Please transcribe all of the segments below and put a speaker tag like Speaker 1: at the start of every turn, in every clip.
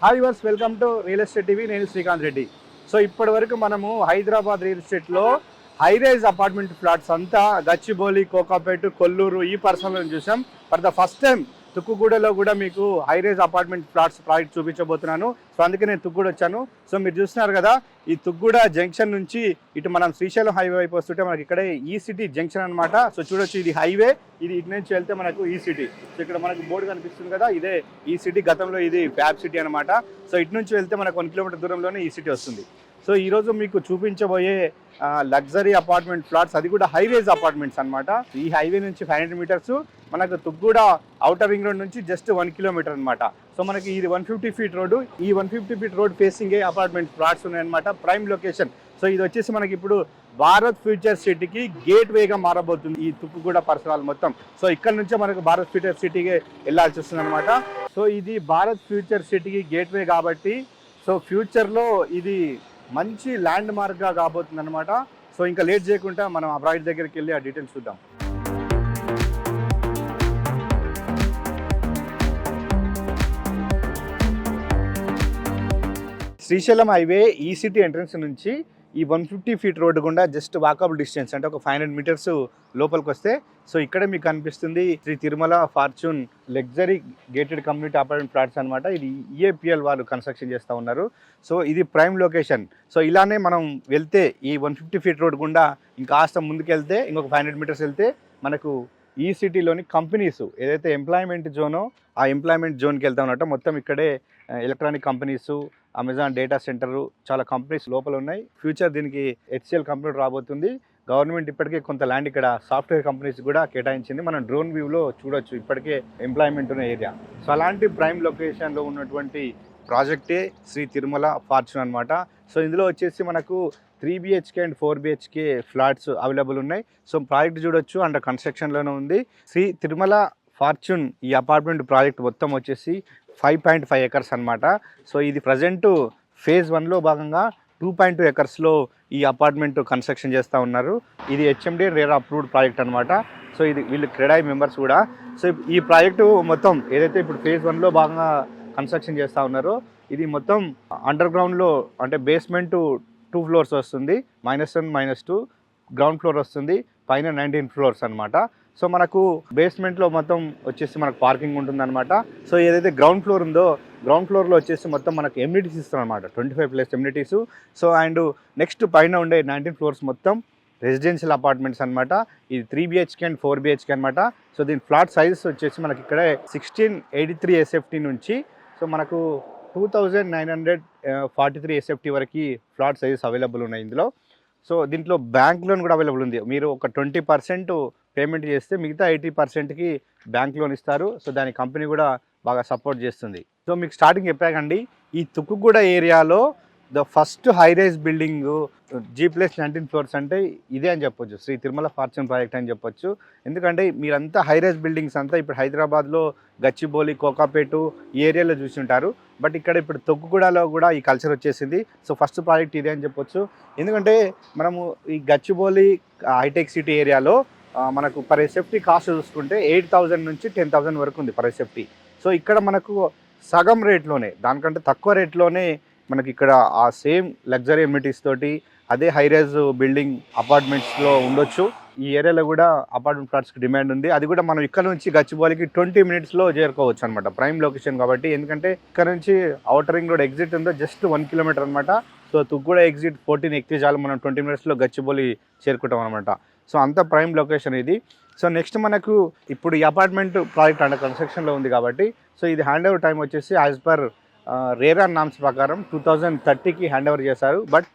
Speaker 1: Hi వర్స్, welcome to real estate TV. నేను Srikanth Reddy. So ఇప్పటి వరకు మనము హైదరాబాద్ రియల్ ఎస్టేట్లో హై రైజ్ అపార్ట్మెంట్ ఫ్లాట్స్ అంతా గచ్చిబౌలి, కోకాపేట, కొల్లూరు ఈ పర్సనల్ చూసాం. ఫర్ ద ఫస్ట్ టైం తుక్కుగూడలో కూడా మీకు high rise apartment flats project చూపించబోతున్నాను. సో అందుకే నేను తుక్కుగూడ వచ్చాను. సో మీరు చూస్తున్నారు కదా, ఈ తుక్కుగూడ జంక్షన్ నుంచి ఇటు మనం శ్రీశైలం హైవే వైపు వస్తుంటే మనకి ఇక్కడే ఈ సిటీ జంక్షన్ అనమాట. సో చూడొచ్చు, ఇది హైవే, ఇది ఇటు నుంచి వెళ్తే మనకు ఈ సిటీ. సో ఇక్కడ మనకు బోర్డు కనిపిస్తుంది కదా, ఇదే ఈ సిటీ. గతంలో ఇది ఫ్యాబ్ సిటీ అనమాట. సో ఇటు నుంచి వెళ్తే మనకు 1 కిలోమీటర్ దూరంలోనే ఈ సిటీ వస్తుంది. సో ఈరోజు మీకు చూపించబోయే లగ్జరీ అపార్ట్మెంట్ ఫ్లాట్స్, అది కూడా హై రేజ్ అపార్ట్మెంట్స్ అనమాట. ఈ హైవే నుంచి 500 మీటర్స్, మనకు తుక్కుగూడ ఔటర్ రింగ్ రోడ్ నుంచి జస్ట్ 1 కిలోమీటర్ అనమాట. సో మనకి ఇది 150 ఫీట్ రోడ్డు. ఈ 150 feet road facing apartment flats ఉన్నాయన్నమాట. Prime location. సో ఇది వచ్చేసి మనకి ఇప్పుడు భారత్ ఫ్యూచర్ సిటీకి గేట్ వేగా మారబోతుంది ఈ తుక్కుగూడ పరిసరాలు మొత్తం. సో ఇక్కడ నుంచే మనకు భారత్ ఫ్యూచర్ సిటీకి వెళ్ళాల్సి వస్తుంది అనమాట. సో ఇది భారత్ ఫ్యూచర్ సిటీకి గేట్ వే కాబట్టి సో ఫ్యూచర్లో ఇది మంచి ల్యాండ్ మార్క్గా కాబోతుంది అనమాట. సో ఇంకా లేట్ చేయకుండా మనం ఆ ప్రాజెక్ట్ దగ్గరికి వెళ్ళి ఆ డీటెయిల్స్ చూద్దాం. శ్రీశైలం హైవే ఈ సిటీ ఎంట్రన్స్ నుంచి ఈ 150 ఫీట్ రోడ్డు గుండా జస్ట్ వాకబుల్ డిస్టెన్స్, అంటే ఒక 500 మీటర్స్ లోపలికి వస్తే సో ఇక్కడ మీకు కనిపిస్తుంది Sri Tirumala Fortune luxury gated community apartment flats అనమాట. ఇది ఈఏపిఎల్ వాళ్ళు కన్స్ట్రక్షన్ చేస్తూ ఉన్నారు. సో ఇది ప్రైమ్ లొకేషన్. సో ఇలానే మనం వెళ్తే ఈ 150 ఫీట్ రోడ్ గుండా ఇంకాస్త ముందుకెళ్తే ఇంకొక 500 మీటర్స్ వెళ్తే మనకు ఈ సిటీలోని కంపెనీస్ ఏదైతే ఎంప్లాయ్మెంట్ జోనో ఆ ఎంప్లాయ్మెంట్ జోన్కి వెళ్తా ఉన్నట్టు మొత్తం ఇక్కడే electronic companies, Amazon data centre, చాలా కంపెనీస్ లోపల ఉన్నాయి. ఫ్యూచర్ దీనికి హెచ్సిఎల్ కంపెనీ రాబోతుంది. గవర్నమెంట్ ఇప్పటికే కొంత ల్యాండ్ ఇక్కడ సాఫ్ట్వేర్ కంపెనీస్ కూడా కేటాయించింది. మనం డ్రోన్ వ్యూలో చూడొచ్చు ఇప్పటికే ఎంప్లాయ్మెంట్ ఉన్న ఏరియా. సో అలాంటి ప్రైమ్ లొకేషన్లో ఉన్నటువంటి ప్రాజెక్టే శ్రీ తిరుమల ఫార్చ్యూన్ అనమాట. సో ఇందులో వచ్చేసి మనకు 3 BHK and 4 BHK flats available ఉన్నాయి. సో ప్రాజెక్ట్ చూడొచ్చు, అండర్ కన్స్ట్రక్షన్లోనే ఉంది. శ్రీ తిరుమల ఫార్చ్యూన్ ఈ అపార్ట్మెంట్ ప్రాజెక్ట్ మొత్తం వచ్చేసి 5.5 ఎకర్స్ అనమాట. సో ఇది ప్రజెంట్ ఫేజ్ 1లో భాగంగా 2.2 ఎకర్స్లో ఈ అపార్ట్మెంట్ కన్స్ట్రక్షన్ చేస్తూ ఉన్నారు. ఇది HMD రేరా అప్రూవ్డ్ ప్రాజెక్ట్ అనమాట. సో ఇది వీళ్ళు క్రెడాయి మెంబర్స్ కూడా. సో ఈ ప్రాజెక్టు మొత్తం ఏదైతే ఇప్పుడు ఫేజ్ 1లో భాగంగా కన్స్ట్రక్షన్ చేస్తూ ఉన్నారో ఇది మొత్తం అండర్ గ్రౌండ్లో, అంటే బేస్మెంట్ 2 ఫ్లోర్స్ వస్తుంది, -1 -2 గ్రౌండ్ ఫ్లోర్ వస్తుంది, పైన 19 ఫ్లోర్స్ అనమాట. సో మనకు బేస్మెంట్లో మొత్తం వచ్చేసి మనకు పార్కింగ్ ఉంటుందన్నమాట. సో ఏదైతే గ్రౌండ్ ఫ్లోర్ ఉందో గ్రౌండ్ ఫ్లోర్లో వచ్చేసి మొత్తం మనకు ఎమ్యూనిటీస్ ఇస్తాం అనమాట, 25+ ఎమ్యూనిటీస్. సో అండ్ నెక్స్ట్ పైన ఉండే 19 ఫ్లోర్స్ మొత్తం రెసిడెన్షియల్ అపార్ట్మెంట్స్ అనమాట. ఇది 3 BHK అండ్ 4 BHK అనమాట. సో దీని ఫ్లాట్ సైజెస్ వచ్చేసి మనకి ఇక్కడ 1683 SFT నుంచి సో మనకు 2943 SFT వరకు ఫ్లాట్ సైజెస్ అవైలబుల్ ఉన్నాయి ఇందులో. సో దీంట్లో బ్యాంక్ లోన్ కూడా అవైలబుల్ ఉంది. మీరు ఒక 20% పేమెంట్ చేస్తే మిగతా 80%కి బ్యాంక్ లోన్ ఇస్తారు. సో దాని కంపెనీ కూడా బాగా సపోర్ట్ చేస్తుంది. సో మీకు స్టార్టింగ్ చెప్పాకండి, ఈ తుక్కుగూడ ఏరియాలో the first high rise building G+19 floors అంటే ఇదే అని చెప్పొచ్చు, శ్రీ తిరుమల ఫార్చ్యూన్ ప్రాజెక్ట్ అని చెప్పొచ్చు. ఎందుకంటే మీరంతా హై రైజ్ బిల్డింగ్స్ అంతా ఇప్పుడు హైదరాబాద్లో గచ్చిబౌలి, కోకాపేట ఈ ఏరియాలో చూసి ఉంటారు. బట్ ఇక్కడ ఇప్పుడు తుక్కుగూడలో కూడా ఈ కల్చర్ వచ్చేసింది. సో ఫస్ట్ ప్రాజెక్ట్ ఇదే అని చెప్పొచ్చు. ఎందుకంటే మనము ఈ గచ్చిబౌలి హైటెక్ సిటీ ఏరియాలో మనకు పర్ SFT కాస్ట్ చూసుకుంటే 8,000 నుంచి 10,000 వరకు ఉంది పర్ SFT. సో ఇక్కడ మనకు సగం రేట్లోనే, దానికంటే తక్కువ రేట్లోనే మనకి ఇక్కడ ఆ సేమ్ లగ్జరీ ఎమ్యూనిటీస్ తోటి అదే హై రైజ్ బిల్డింగ్ అపార్ట్మెంట్స్లో ఉండొచ్చు. ఈ ఏరియాలో కూడా అపార్ట్మెంట్ ఫ్లాట్స్కి డిమాండ్ ఉంది. అది కూడా మనం ఇక్కడ నుంచి గచ్చిబౌలికి 20 మినిట్స్లో చేరుకోవచ్చు అనమాట, ప్రైమ్ లొకేషన్ కాబట్టి. ఎందుకంటే ఇక్కడ నుంచి ఔటర్ రింగ్ రోడ్ ఎగ్జిట్ ఉందో జస్ట్ 1 కిలోమీటర్ అనమాట. సో తుక్కుగూడ ఎగ్జిట్ 14 ఎక్కితే చాలు, మనం 20 మినిట్స్లో గచ్చిబౌలి చేరుకుంటాం అనమాట. సో అంత ప్రైమ్ లొకేషన్ ఇది. సో నెక్స్ట్ మనకు ఇప్పుడు ఈ అపార్ట్మెంట్ ప్రాజెక్ట్ అండర్ కన్స్ట్రక్షన్లో ఉంది కాబట్టి సో ఇది హ్యాండ్ ఓవర్ టైం వచ్చేసి యాజ్ పర్ రేరా నామ్స్ ప్రకారం 2030కి హ్యాండ్ ఓవర్ చేశారు. బట్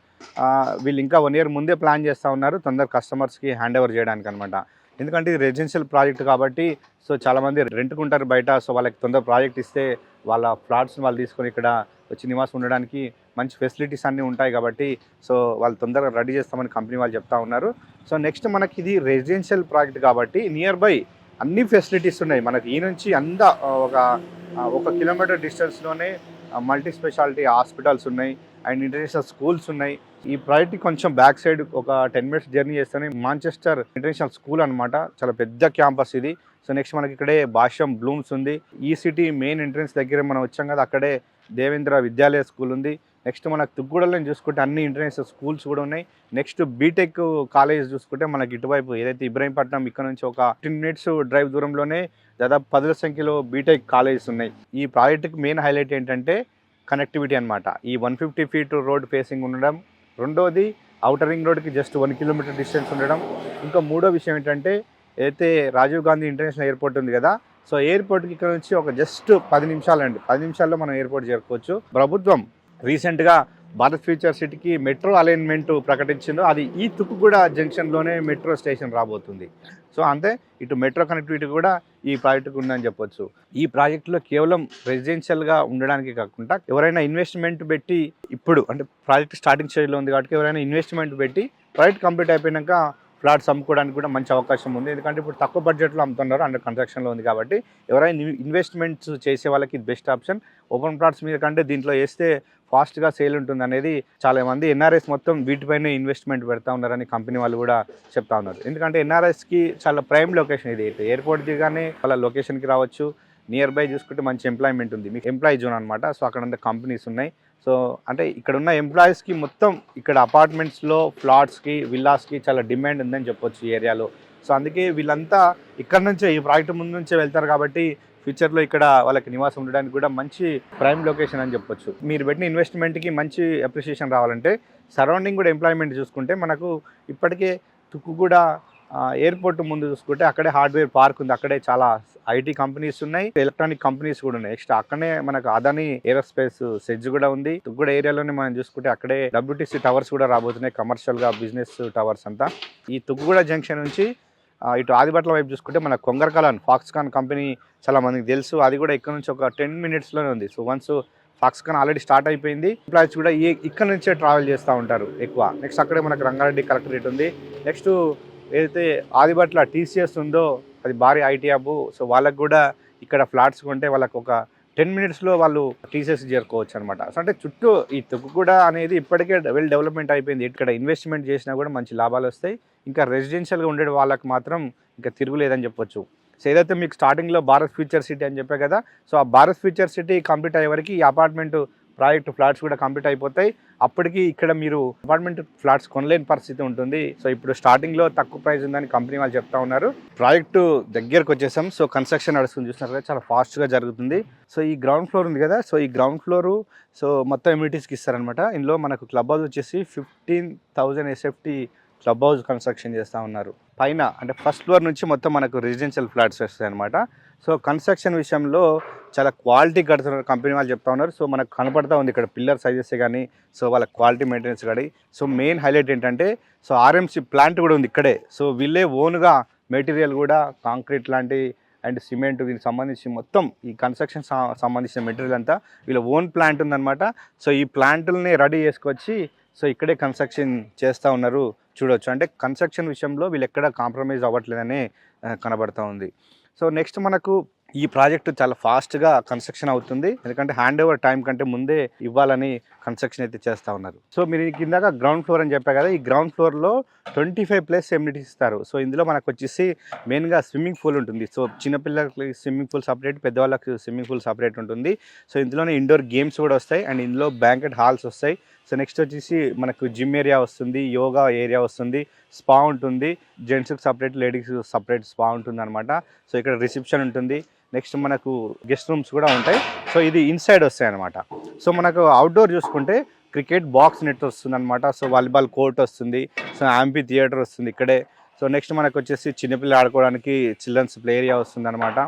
Speaker 1: వీళ్ళు ఇంకా 1 ఇయర్ ముందే ప్లాన్ చేస్తూ ఉన్నారు తొందర కస్టమర్స్కి హ్యాండ్ ఓవర్ చేయడానికి అనమాట. ఎందుకంటే ఇది రెసిడెన్షియల్ ప్రాజెక్ట్ కాబట్టి సో చాలామంది రెంట్కుంటారు బయట. సో వాళ్ళకి తొందర ప్రాజెక్ట్ ఇస్తే వాళ్ళ ఫ్లాట్స్ని వాళ్ళు తీసుకొని ఇక్కడ వచ్చి నివాసం ఉండడానికి మంచి ఫెసిలిటీస్ అన్నీ ఉంటాయి కాబట్టి సో వాళ్ళు తొందరగా రెడీ చేస్తామని కంపెనీ వాళ్ళు చెప్తా ఉన్నారు. సో నెక్స్ట్ మనకి ఇది రెసిడెన్షియల్ ప్రాజెక్ట్ కాబట్టి నియర్ బై అన్ని ఫెసిలిటీస్ ఉన్నాయి మనకి. ఈ నుంచి అంతా ఒక కిలోమీటర్ డిస్టెన్స్లోనే మల్టీ స్పెషాలిటీ హాస్పిటల్స్ ఉన్నాయి, అండ్ ఇంటర్నేషనల్ స్కూల్స్ ఉన్నాయి, ఈ ప్రాజెక్ట్ కొంచెం బ్యాక్ సైడ్ ఒక 10 మినిట్స్ జర్నీ చేస్తేనే మాంచెస్టర్ ఇంటర్నేషనల్ స్కూల్ అనమాట. చాలా పెద్ద క్యాంపస్ ఇది. సో నెక్స్ట్ మనకి ఇక్కడే భాష్యం బ్లూమ్స్ ఉంది. ఈ సిటీ మెయిన్ ఎంట్రన్స్ దగ్గర మనం వచ్చాం కదా, అక్కడే దేవేంద్ర విద్యాలయ స్కూల్ ఉంది. నెక్స్ట్ మనకు తుగ్గూడలో చూసుకుంటే అన్ని ఇంటర్నేషనల్ స్కూల్స్ కూడా ఉన్నాయి. నెక్స్ట్ బీటెక్ కాలేజ్ చూసుకుంటే మనకి ఇటువైపు ఏదైతే ఇబ్రహీంపట్నం ఇక్కడ నుంచి ఒక 15 మినిట్స్ డ్రైవ్ దూరంలోనే దాదాపు 10ల సంఖ్యలో బీటెక్ కాలేజెస్ ఉన్నాయి. ఈ ప్రాజెక్ట్కి మెయిన్ హైలైట్ ఏంటంటే కనెక్టివిటీ అనమాట. ఈ 150 ఫీట్ రోడ్ ఫేసింగ్ ఉండడం, రెండోది ఔటర్ రింగ్ రోడ్కి జస్ట్ 1 కిలోమీటర్ డిస్టెన్స్ ఉండడం, ఇంకా మూడో విషయం ఏంటంటే అయితే రాజీవ్ గాంధీ ఇంటర్నేషనల్ ఎయిర్పోర్ట్ ఉంది కదా, సో ఎయిర్పోర్ట్కి ఇక్కడ నుంచి ఒక జస్ట్ 10 నిమిషాలండి, 10 నిమిషాల్లో మనం ఎయిర్పోర్ట్ చేరుకోవచ్చు. ప్రభుత్వం రీసెంట్గా భారత్ ఫ్యూచర్ సిటీకి మెట్రో అలైన్మెంట్ ప్రకటించిందో అది ఈ తుక్కుగూడ జంక్షన్లోనే మెట్రో స్టేషన్ రాబోతుంది. సో అంతే ఇటు మెట్రో కనెక్టివిటీ కూడా ఈ ప్రాజెక్టుకు ఉందని చెప్పొచ్చు. ఈ ప్రాజెక్టులో కేవలం రెసిడెన్షియల్గా ఉండడానికి కాకుండా ఎవరైనా ఇన్వెస్ట్మెంట్ పెట్టి, ఇప్పుడు అంటే ప్రాజెక్ట్ స్టార్టింగ్ స్టేజ్లో ఉంది కాబట్టి ఎవరైనా ఇన్వెస్ట్మెంట్ పెట్టి ప్రాజెక్ట్ కంప్లీట్ అయిపోయాక ఫ్లాట్స్ అమ్ముకోవడానికి కూడా మంచి అవకాశం ఉంది. ఎందుకంటే ఇప్పుడు తక్కువ బడ్జెట్లో అమ్ముతున్నారు, అండర్ కన్స్ట్రక్షన్లో ఉంది కాబట్టి ఎవరైనా ఇన్వెస్ట్మెంట్స్ చేసే వాళ్ళకి ఇది బెస్ట్ ఆప్షన్. ఓపెన్ ప్లాట్స్ మీద కంటే దీంట్లో వేస్తే ఫాస్ట్గా సేల్ ఉంటుంది అనేది చాలామంది ఎన్ఆర్ఎస్ మొత్తం వీటిపైనే ఇన్వెస్ట్మెంట్ పెడతా ఉన్నారని కంపెనీ వాళ్ళు కూడా చెప్తా ఉన్నారు. ఎందుకంటే ఎన్ఆర్ఎస్కి చాలా ప్రైమ్ లొకేషన్ ఇది. ఎయిర్పోర్ట్ దిగానే వాళ్ళ లొకేషన్కి రావచ్చు. నియర్ బై చూసుకుంటే మంచి ఎంప్లాయ్మెంట్ ఉంది, మీకు ఎంప్లాయీ జోన్ అనమాట. సో అక్కడ అంతా కంపెనీస్ ఉన్నాయి. సో అంటే ఇక్కడ ఉన్న ఎంప్లాయీస్కి మొత్తం ఇక్కడ అపార్ట్మెంట్స్లో ఫ్లాట్స్కి విల్లాస్కి చాలా డిమాండ్ ఉందని చెప్పొచ్చు ఈ ఏరియాలో. సో అందుకే వీళ్ళంతా ఇక్కడ నుంచే ఈ ప్రాజెక్ట్ ముందు నుంచే వెళ్తారు కాబట్టి ఫ్యూచర్లో ఇక్కడ వాళ్ళకి నివాసం ఉండడానికి కూడా మంచి ప్రైమ్ లొకేషన్ అని చెప్పొచ్చు. మీరు పెట్టిన ఇన్వెస్ట్మెంట్కి మంచి అప్రిషియేషన్ రావాలంటే సరౌండింగ్ కూడా ఎంప్లాయ్మెంట్ చూసుకుంటే మనకు ఇప్పటికే తుక్కుగూడ ఎయిర్పోర్ట్ ముందు చూసుకుంటే అక్కడే హార్డ్వేర్ పార్క్ ఉంది, అక్కడే చాలా ఐటీ కంపెనీస్ ఉన్నాయి, ఎలక్ట్రానిక్ కంపెనీస్ కూడా ఉన్నాయి. నెక్స్ట్ అక్కడే మనకు అదాని ఏరోస్పేస్ సెజ్ కూడా ఉంది. తుక్కుగూడ ఏరియాలోనే మనం చూసుకుంటే అక్కడే WTC టవర్స్ కూడా రాబోతున్నాయి, కమర్షియల్గా బిజినెస్ టవర్స్ అంతా. ఈ తుక్కుగూడ జంక్షన్ నుంచి ఇటు ఆదిబట్ల వైపు చూసుకుంటే మన కొంగరకలాన్ ఫాక్స్కాన్ కంపెనీ చాలా మందికి తెలుసు, అది కూడా ఇక్కడ నుంచి ఒక 10 మినిట్స్లోనే ఉంది. So once Foxconn already start అయిపోయింది, ఎంప్లాయీస్ కూడా ఇక్కడ నుంచే ట్రావెల్ చేస్తూ ఉంటారు ఎక్కువ. నెక్స్ట్ అక్కడే మనకు రంగారెడ్డి కలెక్టరేట్ ఉంది. నెక్స్ట్ ఏదైతే ఆదిబట్ల TCS ఉందో అది భారీ ఐటీ హబ్. సో వాళ్ళకు కూడా ఇక్కడ ఫ్లాట్స్ కొంటే వాళ్ళకు ఒక 10 మినిట్స్లో వాళ్ళు TCS చేరుకోవచ్చు అనమాట. సో అంటే చుట్టూ ఈ తుక్కుగూడ అనేది ఇప్పటికే వెల్ డెవలప్మెంట్ అయిపోయింది. ఇక్కడ ఇన్వెస్ట్మెంట్ చేసినా కూడా మంచి లాభాలు వస్తాయి. ఇంకా రెసిడెన్షియల్గా ఉండే వాళ్ళకి మాత్రం ఇంకా తిరుగులేదని చెప్పొచ్చు. సో ఏదైతే మీకు స్టార్టింగ్లో భారత్ ఫ్యూచర్ సిటీ అని చెప్పే కదా, సో ఆ భారత్ ఫ్యూచర్ సిటీ కంప్లీట్ అయ్యే వరకు ఈ అపార్ట్మెంట్ ప్రాజెక్ట్ ఫ్లాట్స్ కూడా కంప్లీట్ అయిపోతాయి. అప్పటికి ఇక్కడ మీరు అపార్ట్మెంట్ ఫ్లాట్స్ కొనలేని పరిస్థితి ఉంటుంది. సో ఇప్పుడు స్టార్టింగ్లో తక్కువ ప్రైస్ ఉందని కంపెనీ వాళ్ళు చెప్తా ఉన్నారు. ప్రాజెక్టు దగ్గరకు వచ్చేసాం. సో కన్స్ట్రక్షన్ నడుస్తుంది, చూస్తున్నారు కదా, చాలా ఫాస్ట్గా జరుగుతుంది. సో ఈ గ్రౌండ్ ఫ్లోర్ ఉంది కదా, సో ఈ గ్రౌండ్ ఫ్లోరు సో మొత్తం ఎమ్యూనిటీస్కి ఇస్తారనమాట. ఇందులో మనకు క్లబ్ హౌస్ వచ్చేసి 15,000 SFT క్లబ్ హౌస్ కన్స్ట్రక్షన్ చేస్తూ ఉన్నారు. పైన అంటే ఫస్ట్ ఫ్లోర్ నుంచి మొత్తం మనకు రెసిడెన్షియల్ ఫ్లాట్స్ వస్తాయి అనమాట. సో కన్స్ట్రక్షన్ విషయంలో చాలా క్వాలిటీ కడుతున్నారు కంపెనీ వాళ్ళు చెప్తా ఉన్నారు. సో మనకు కనపడతా ఉంది ఇక్కడ పిల్లర్ సైజెస్ కానీ, సో వాళ్ళ క్వాలిటీ మెయింటెనెన్స్ కానీ. సో మెయిన్ హైలైట్ ఏంటంటే సో RMC ప్లాంట్ కూడా ఉంది ఇక్కడే. సో వీళ్ళే ఓన్గా మెటీరియల్ కూడా కాంక్రీట్ లాంటి అండ్ సిమెంట్ దీనికి సంబంధించి మొత్తం ఈ కన్స్ట్రక్షన్ సంబంధించిన మెటీరియల్ అంతా వీళ్ళ ఓన్ ప్లాంట్ ఉందన్నమాట. సో ఈ ప్లాంట్లని రెడీ చేసుకొచ్చి సో ఇక్కడే కన్స్ట్రక్షన్ చేస్తూ ఉన్నారు చూడవచ్చు. అంటే కన్స్ట్రక్షన్ విషయంలో వీళ్ళు ఎక్కడ కాంప్రమైజ్ అవ్వట్లేదని కనబడుతూ ఉంది. సో నెక్స్ట్ మనకు ఈ ప్రాజెక్టు చాలా ఫాస్ట్గా కన్స్ట్రక్షన్ అవుతుంది, ఎందుకంటే హ్యాండ్ ఓవర్ టైం కంటే ముందే ఇవ్వాలని కన్స్ట్రక్షన్ అయితే చేస్తూ ఉన్నారు. సో మీరు కిందాక గ్రౌండ్ ఫ్లోర్ అని చెప్పా కదా, ఈ గ్రౌండ్ ఫ్లోర్లో 25+ ఎమ్యూనిటీస్ ఇస్తారు. సో ఇందులో మనకు వచ్చేసి మెయిన్గా స్విమ్మింగ్ పూల్ ఉంటుంది. సో చిన్నపిల్లలకి స్విమ్మింగ్ పూల్ సపరేట్, పెద్దవాళ్ళకి స్విమ్మింగ్ పూల్ సపరేట్ ఉంటుంది. సో ఇందులోనే ఇండోర్ గేమ్స్ కూడా వస్తాయి అండ్ ఇందులో బ్యాంకెట్ హాల్స్ వస్తాయి. సో నెక్స్ట్ వచ్చేసి మనకు జిమ్ ఏరియా వస్తుంది, యోగా ఏరియా వస్తుంది, స్పా ఉంటుంది, జెంట్స్కి సపరేట్ లేడీస్కి సపరేట్ స్పా ఉంటుంది అనమాట. సో ఇక్కడ రిసెప్షన్ ఉంటుంది. నెక్స్ట్ మనకు గెస్ట్ రూమ్స్ కూడా ఉంటాయి. సో ఇది ఇన్సైడ్ వస్తాయి అనమాట. సో మనకు అవుట్డోర్ చూసుకుంటే క్రికెట్ బాక్స్ నెట్ వస్తుంది అనమాట. సో వాలీబాల్ కోర్ట్ వస్తుంది, సో యాంపీ థియేటర్ వస్తుంది ఇక్కడే. సో నెక్స్ట్ మనకు వచ్చేసి చిన్నపిల్లలు ఆడుకోవడానికి చిల్డ్రన్స్ ప్లే ఏరియా వస్తుంది అనమాట.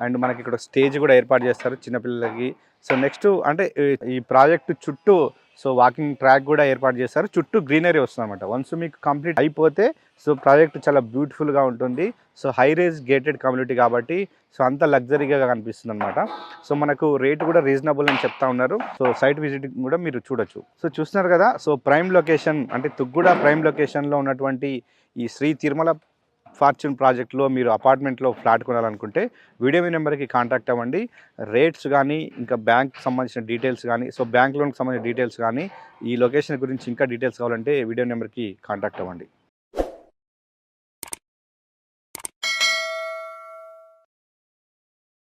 Speaker 1: అండ్ మనకి ఇక్కడ స్టేజ్ కూడా ఏర్పాటు చేస్తారు చిన్నపిల్లలకి. సో నెక్స్ట్ అంటే ఈ ప్రాజెక్టు చుట్టూ సో వాకింగ్ ట్రాక్ కూడా ఏర్పాటు చేస్తారు, చుట్టూ గ్రీనరీ వస్తుంది అనమాట. వన్స్ మీకు కంప్లీట్ అయిపోతే సో ప్రాజెక్ట్ చాలా బ్యూటిఫుల్గా ఉంటుంది. So high raise gated community కాబట్టి సో అంత లగ్జరీగా కనిపిస్తుంది అనమాట. సో మనకు రేట్ కూడా రీజనబుల్ అని చెప్తా ఉన్నారు. సో సైట్ విజిటింగ్ కూడా మీరు చూడొచ్చు. సో చూస్తున్నారు కదా, సో ప్రైమ్ లొకేషన్ అంటే తుగ్గూడ ప్రైమ్ లొకేషన్లో ఉన్నటువంటి ఈ శ్రీ తిరుమల ఫార్చ్యూన్ ప్రాజెక్ట్లో మీరు అపార్ట్మెంట్లో ఫ్లాట్ కొనాలనుకుంటే వీడియో మీ నెంబర్కి కాంటాక్ట్ అవ్వండి. రేట్స్ కానీ ఇంకా బ్యాంక్ సంబంధించిన డీటెయిల్స్ కానీ బ్యాంక్ లోన్కి సంబంధించిన డీటెయిల్స్ కానీ ఈ లొకేషన్ గురించి ఇంకా డీటెయిల్స్ కావాలంటే వీడియో నెంబర్కి కాంటాక్ట్ అవ్వండి.